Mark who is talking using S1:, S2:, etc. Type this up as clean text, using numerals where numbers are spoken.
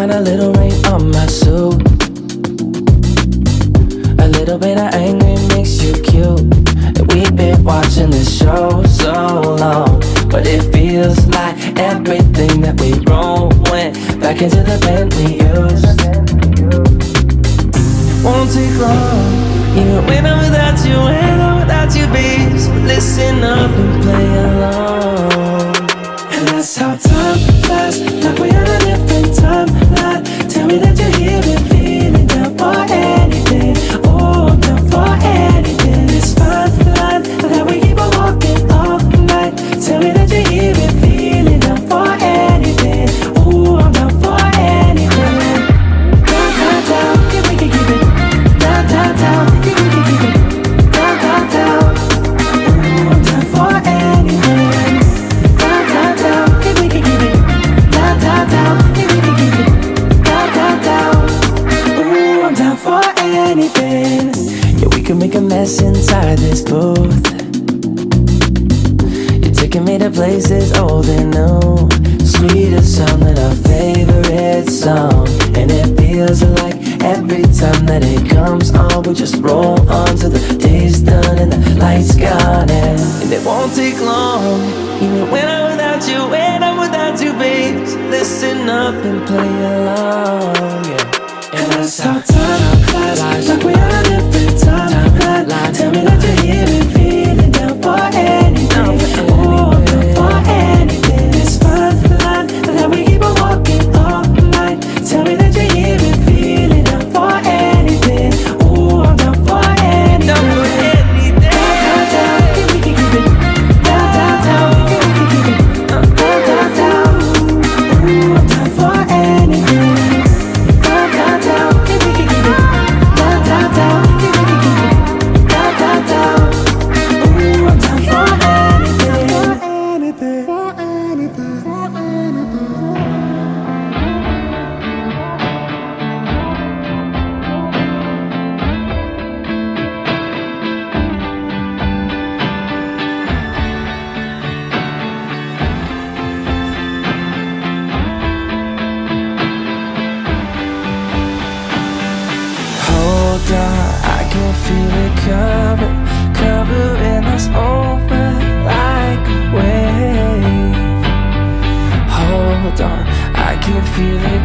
S1: mind a little rain on my suit. A little bit of anger makes you cute. And we've been watching this show so long, but it feels like everything that we wrote went back into the pen we used. Won't take long, even when I'm without you, when I'm without you, babe. So listen up and play along. And that's how time flies, like we're on a different timeline. Tell me that you're here and feeling down for anything. Oh, I'm down for anything. It's fine line, that we keep on walking all night. Tell me that you're here and feeling down for anything. Oh, I'm down for anything. Down, down, down, yeah, we can keep it. Down, down, down, yeah, we can keep it. Down, down, down. Oh, I'm down for anything. Down, down, down, yeah, we can keep it. Down, down, down, yeah, we can keep it. Down, down, down. Oh, I'm down for anything. Yeah, we can make a mess inside this booth. You're taking me to places old and new, sweeter sound than our favorite song. And it feels like every time that it comes on, we just roll on till the day's done and the lights gone. And it won't take long, even when I'm without you, when I'm without you, babe. So listen up and play along, yeah. And that's how time flies, like we're on a different timeline. Tell me that you're here and feeling down for anything. Oh, I'm down for anything. It's fine line, that we keep on walking all night. Tell me that you're here and feeling down for anything. Oh, I'm down for anything. Down, down, down, yeah, we can keep it. Down, down, down, yeah, we can keep it. Down, down, down. Oh, I'm down for anything. Down, down, down, yeah, we can keep it. Down, down, down, yeah, we can keep it. Down, down, down. Oh, I'm down for anything. For anything. For anything. Hold on, I can feel it covering us over like a wave. Hold on, I can feel it